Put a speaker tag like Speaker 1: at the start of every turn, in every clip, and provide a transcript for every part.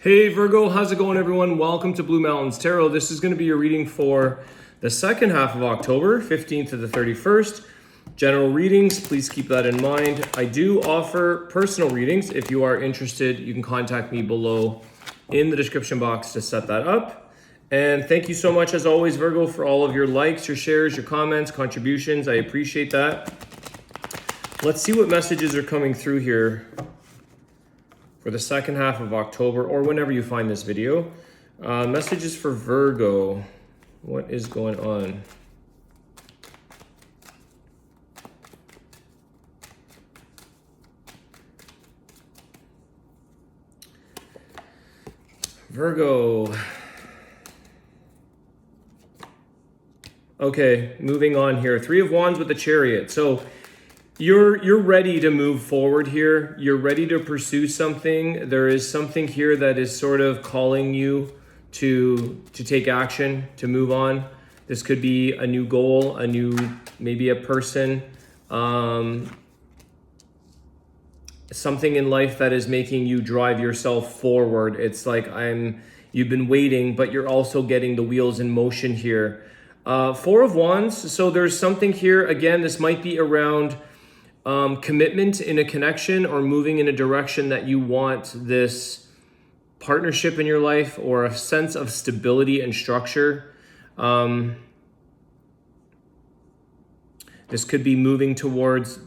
Speaker 1: Hey Virgo, how's it going everyone? Welcome to Blue Mountains Tarot. This is going to be your reading for the second half of October, 15th to the 31st. General readings, please keep that in mind. I do offer personal readings. If you are interested, you can contact me below in the description box to set that up. And thank you so much as always, Virgo, for all of your likes, your shares, your comments, contributions. I appreciate that. Let's see what messages are coming through here for the second half of October, or whenever you find this video. Messages for Virgo. What is going on? Virgo. Okay, moving on here. Three of Wands with the Chariot. So you're ready to move forward here. You're ready to pursue something. There is something here that is sort of calling you to take action, to move on. This could be a new goal, maybe a person, something in life that is making you drive yourself forward. It's like you've been waiting, but you're also getting the wheels in motion here. Four of Wands. So there's something here. Again, this might be around commitment in a connection or moving in a direction that you want this partnership in your life or a sense of stability and structure. This could be moving towards,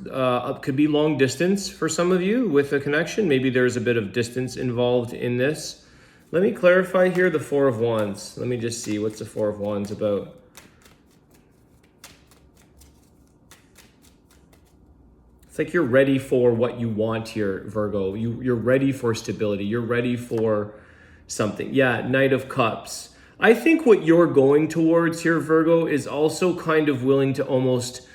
Speaker 1: could be long distance for some of you with a connection. Maybe there's a bit of distance involved in this. Let me clarify here the Four of Wands. Let me just see, what's the Four of Wands about? It's like you're ready for what you want here, Virgo. You're ready for stability. You're ready for something. Yeah, Knight of Cups. I think what you're going towards here, Virgo, is also kind of willing to almost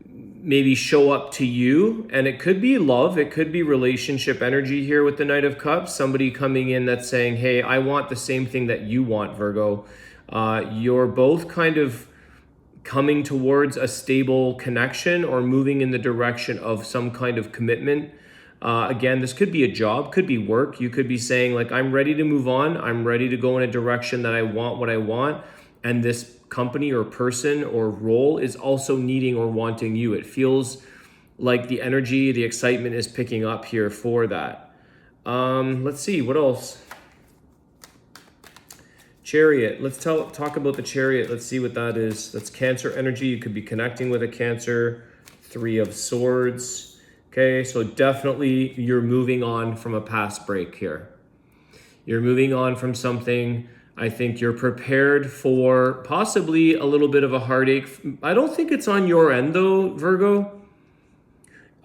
Speaker 1: maybe show up to you. And it could be love. It could be relationship energy here with the Knight of Cups. Somebody coming in that's saying, hey, I want the same thing that you want, Virgo. You're both kind of coming towards a stable connection or moving in the direction of some kind of commitment. Again, this could be a job, could be work. You could be saying like, I'm ready to move on. I'm ready to go in a direction that I want what I want. And this company or person or role is also needing or wanting you. It feels like the energy, the excitement is picking up here for that. Let's see, what else? Chariot. Let's talk about the Chariot. Let's see what that is. That's Cancer energy. You could be connecting with a Cancer. Three of Swords. Okay, so definitely you're moving on from a past break here. You're moving on from something. I think you're prepared for possibly a little bit of a heartache. I don't think it's on your end though, Virgo.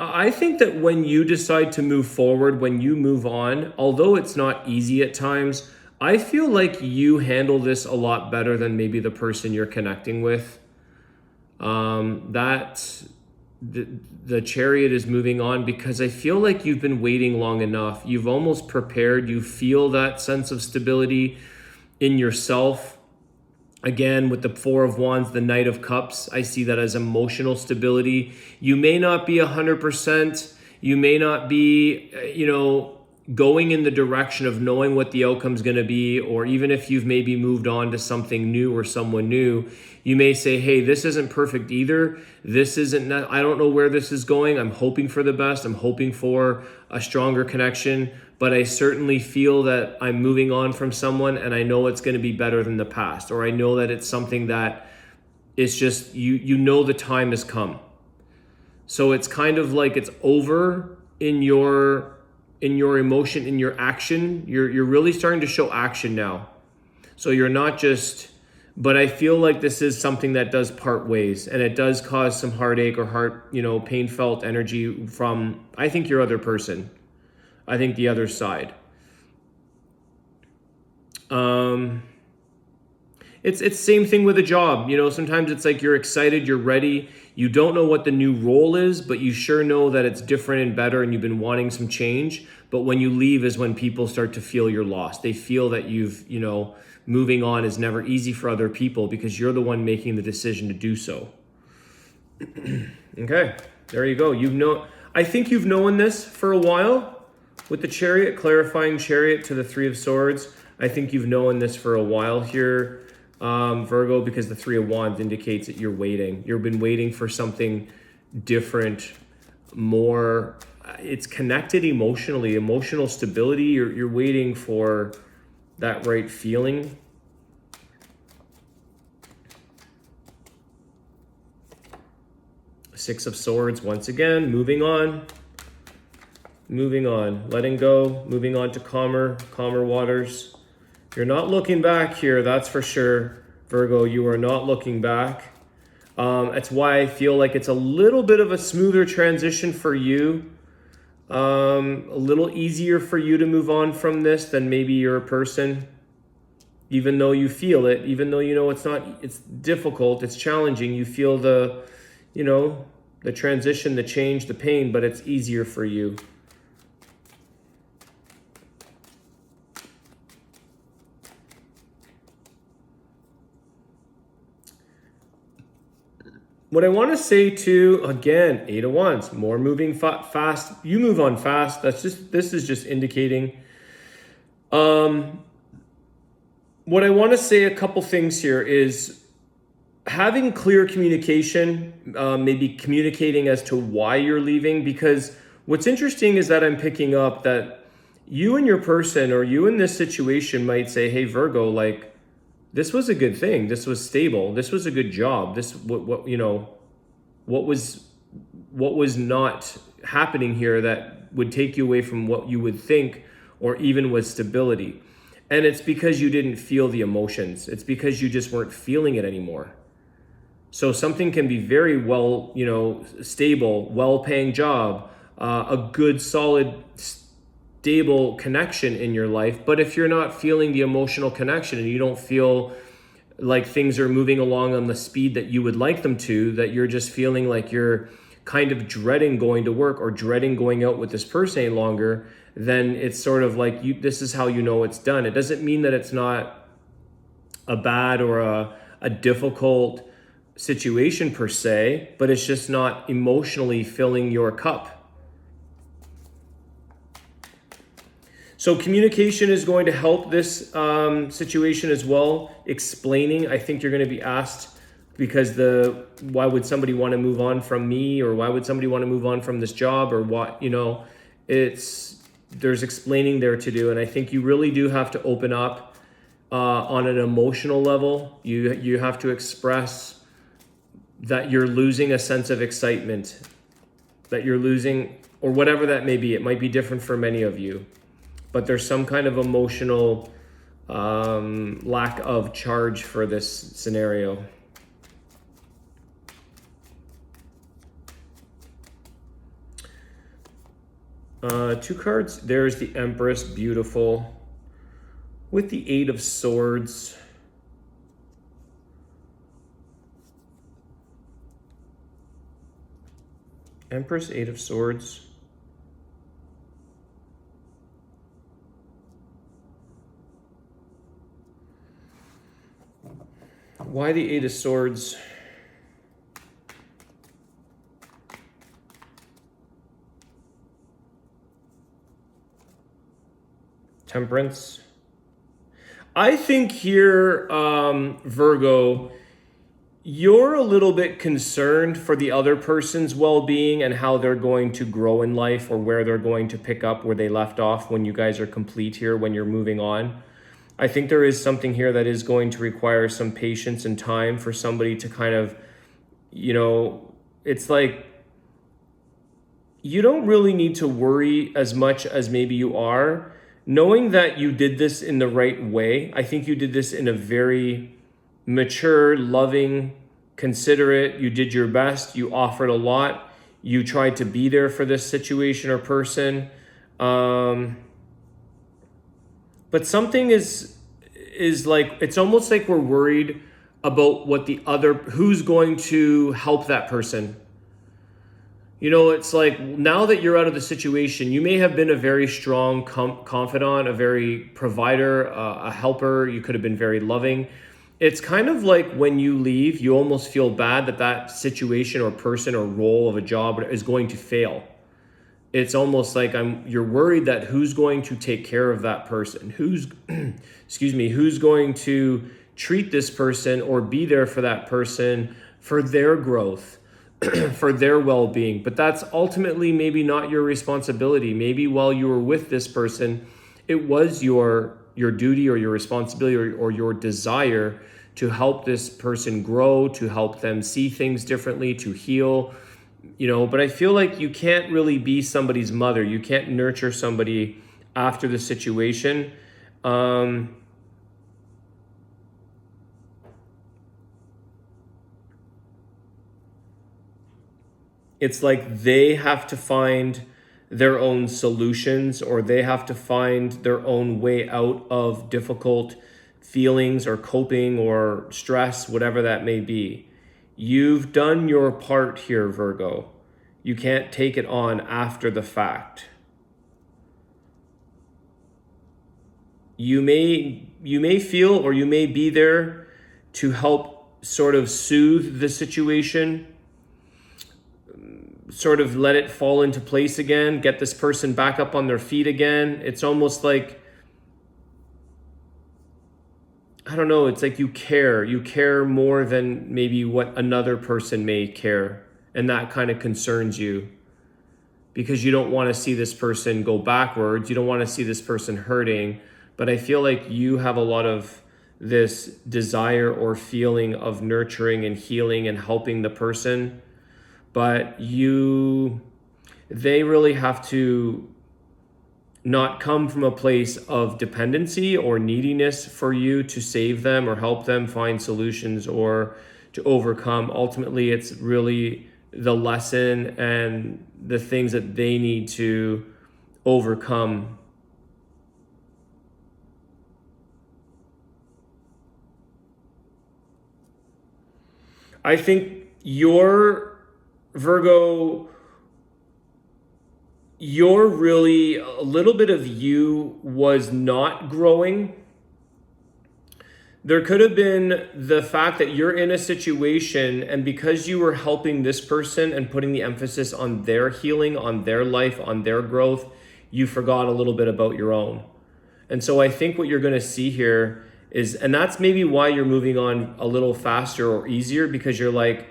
Speaker 1: I think that when you decide to move forward, when you move on, although it's not easy at times, I feel like you handle this a lot better than maybe the person you're connecting with. The Chariot is moving on because I feel like you've been waiting long enough. You've almost prepared. You feel that sense of stability in yourself. Again, with the Four of Wands, the Knight of Cups, I see that as emotional stability. You may not be 100%. You may not be, going in the direction of knowing what the outcome's going to be, or even if you've maybe moved on to something new or someone new, you may say, hey, this isn't perfect either. This isn't, I don't know where this is going. I'm hoping for the best. I'm hoping for a stronger connection, but I certainly feel that I'm moving on from someone and I know it's going to be better than the past, or I know that it's something that it's just, you know, the time has come. So it's kind of like it's over in your emotion, in your action. You're really starting to show action now. So you're not just, but I feel like this is something that does part ways, and it does cause some heartache or pain felt energy from, I think, your other person. I think the other side. It's same thing with a job. Sometimes it's like you're excited, you're ready. You don't know what the new role is, but you sure know that it's different and better and you've been wanting some change. But when you leave is when people start to feel you're lost. They feel that moving on is never easy for other people because you're the one making the decision to do so. Okay, there you go. I think you've known this for a while. With the Chariot, clarifying Chariot to the Three of Swords, I think you've known this for a while here, Virgo, because the Three of Wands indicates that you're waiting. You've been waiting for something different, more. It's connected emotionally, emotional stability. You're waiting for that right feeling. Six of Swords, once again, moving on, letting go, moving on to calmer waters. You're not looking back here, that's for sure, Virgo. You are not looking back. That's why I feel like it's a little bit of a smoother transition for you. A little easier for you to move on from this than maybe you're a person. Even though you feel it, even though you know it's difficult, it's challenging, you feel the transition, the change, the pain, but it's easier for you. What I want to say too, again, Eight of Wands, more moving fast. You move on fast. This is just indicating. What I want to say, a couple things here, is having clear communication, maybe communicating as to why you're leaving, because what's interesting is that I'm picking up that you and your person, or you in this situation, might say, hey, Virgo, like, this was a good thing. This was stable. This was a good job. What was not happening here that would take you away from what you would think, or even with stability. And it's because you didn't feel the emotions. It's because you just weren't feeling it anymore. So something can be very well, stable, well-paying job, a good, solid, stable connection in your life. But if you're not feeling the emotional connection, and you don't feel like things are moving along on the speed that you would like them to, that you're just feeling like you're kind of dreading going to work, or dreading going out with this person any longer, then it's sort of like this is how you know it's done. It doesn't mean that it's not a bad or a difficult situation per se, but it's just not emotionally filling your cup. So communication is going to help this situation as well. Explaining, I think you're going to be asked, because why would somebody want to move on from me, or why would somebody want to move on from this job, or what, there's explaining there to do. And I think you really do have to open up on an emotional level. You have to express that you're losing a sense of excitement, that you're losing, or whatever that may be. It might be different for many of you, but there's some kind of emotional lack of charge for this scenario. Two cards. There's the Empress, beautiful, with the Eight of Swords. Empress, Eight of Swords. Why the Eight of Swords? Temperance. I think here, Virgo, you're a little bit concerned for the other person's well-being and how they're going to grow in life, or where they're going to pick up where they left off when you guys are complete here, when you're moving on. I think there is something here that is going to require some patience and time for somebody to kind of, it's like, you don't really need to worry as much as maybe you are, knowing that you did this in the right way. I think you did this in a very mature, loving, considerate. You did your best. You offered a lot. You tried to be there for this situation or person. But something is like, it's almost like we're worried about who's going to help that person. It's like, now that you're out of the situation, you may have been a very strong confidant, a very provider, a helper. You could have been very loving. It's kind of like when you leave, you almost feel bad that situation or person or role of a job is going to fail. it's almost like you're worried that who's going to take care of that person, who's who's going to treat this person or be there for that person for their growth, for their well-being. But that's ultimately maybe not your responsibility. Maybe while you were with this person, it was your duty or your responsibility or your desire to help this person grow, to help them see things differently, to heal. But I feel like you can't really be somebody's mother. You can't nurture somebody after the situation. It's like they have to find their own solutions, or they have to find their own way out of difficult feelings or coping or stress, whatever that may be. You've done your part here, Virgo. You can't take it on after the fact. You may feel, or you may be there to help sort of soothe the situation, sort of let it fall into place again, get this person back up on their feet again. It's almost like, I don't know, it's like you care more than maybe what another person may care. And that kind of concerns you because you don't want to see this person go backwards. You don't want to see this person hurting. But I feel like you have a lot of this desire or feeling of nurturing and healing and helping the person. But they really have to not come from a place of dependency or neediness for you to save them or help them find solutions or to overcome. Ultimately, it's really the lesson and the things that they need to overcome. I think Virgo, really, a little bit of you was not growing. There could have been the fact that you're in a situation, and because you were helping this person and putting the emphasis on their healing, on their life, on their growth, you forgot a little bit about your own. And so I think what you're going to see here is, and that's maybe why you're moving on a little faster or easier, because you're like,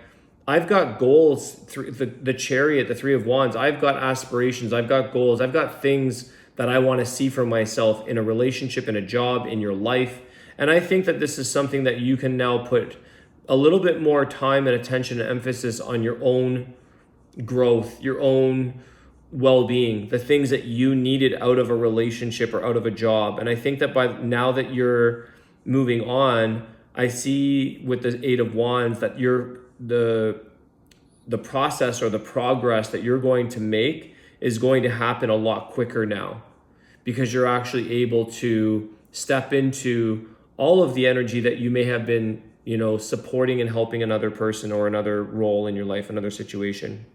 Speaker 1: I've got goals, the Chariot, the Three of Wands. I've got aspirations. I've got goals. I've got things that I want to see for myself in a relationship, in a job, in your life. And I think that this is something that you can now put a little bit more time and attention and emphasis on your own growth, your own well-being, the things that you needed out of a relationship or out of a job. And I think that by now that you're moving on, I see with the Eight of Wands that the process or the progress that you're going to make is going to happen a lot quicker now, because you're actually able to step into all of the energy that you may have been, supporting and helping another person or another role in your life, another situation.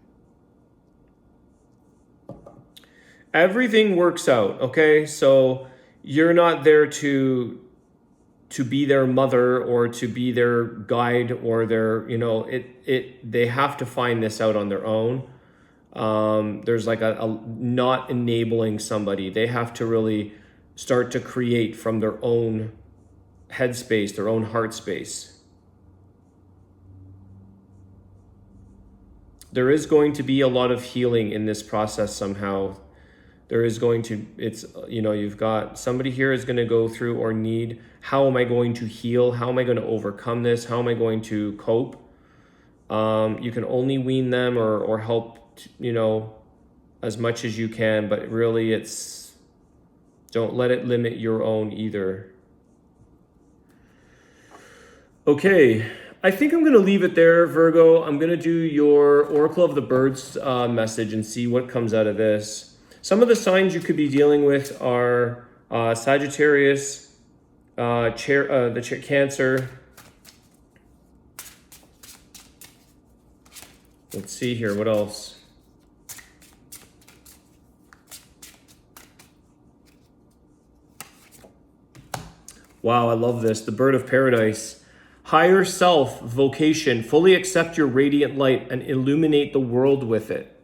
Speaker 1: Everything works out, okay? So you're not there to be their mother or to be their guide or their, they have to find this out on their own. There's like a not enabling somebody. They have to really start to create from their own headspace, their own heart space. There is going to be a lot of healing in this process somehow. There is going to, you've got somebody here is going to go through or need, how am I going to heal? How am I going to overcome this? How am I going to cope? You can only wean them or help, as much as you can, but really don't let it limit your own either. Okay, I think I'm going to leave it there, Virgo. I'm going to do your Oracle of the Birds message and see what comes out of this. Some of the signs you could be dealing with are Sagittarius, Cancer. Let's see here, what else? Wow, I love this. The Bird of Paradise. Higher self, vocation, fully accept your radiant light and illuminate the world with it.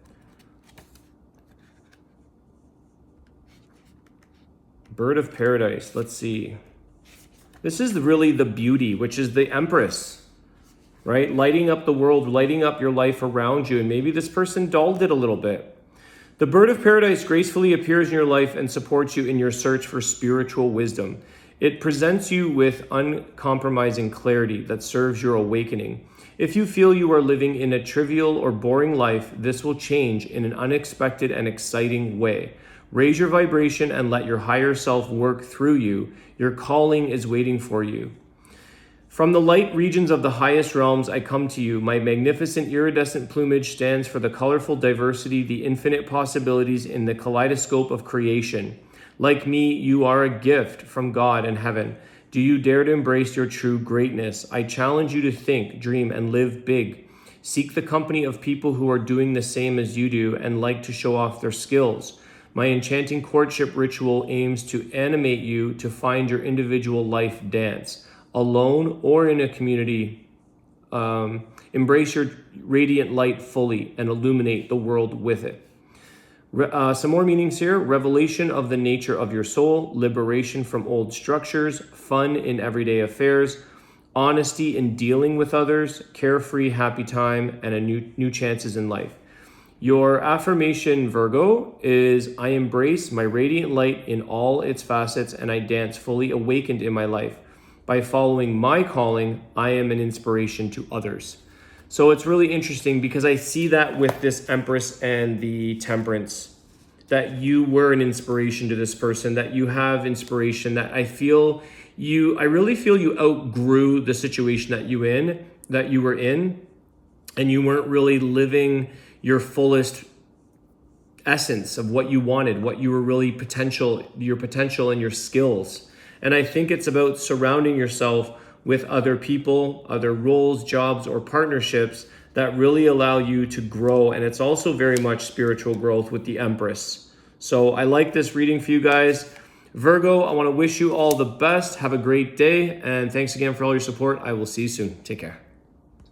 Speaker 1: Bird of Paradise. Let's see. This is really the beauty, which is the Empress, right? Lighting up the world, lighting up your life around you. And maybe this person dulled it a little bit. The Bird of Paradise gracefully appears in your life and supports you in your search for spiritual wisdom. It presents you with uncompromising clarity that serves your awakening. If you feel you are living in a trivial or boring life, this will change in an unexpected and exciting way. Raise your vibration and let your higher self work through you. Your calling is waiting for you. From the light regions of the highest realms, I come to you. My magnificent iridescent plumage stands for the colorful diversity, the infinite possibilities in the kaleidoscope of creation. Like me, you are a gift from God and heaven. Do you dare to embrace your true greatness? I challenge you to think, dream, and live big. Seek the company of people who are doing the same as you do and like to show off their skills. My enchanting courtship ritual aims to animate you to find your individual life dance. Alone or in a community, embrace your radiant light fully and illuminate the world with it. Some more meanings here. Revelation of the nature of your soul, liberation from old structures, fun in everyday affairs, honesty in dealing with others, carefree, happy time, and a new chances in life. Your affirmation, Virgo, is I embrace my radiant light in all its facets and I dance fully awakened in my life. By following my calling, I am an inspiration to others. So it's really interesting because I see that with this Empress and the Temperance, that you were an inspiration to this person, that you have inspiration, that I really feel you outgrew the situation that you were in, and you weren't really living your fullest essence of what you wanted, what you were really your potential and your skills. And I think it's about surrounding yourself with other people, other roles, jobs, or partnerships that really allow you to grow. And it's also very much spiritual growth with the Empress. So I like this reading for you guys. Virgo, I want to wish you all the best. Have a great day. And thanks again for all your support. I will see you soon. Take care.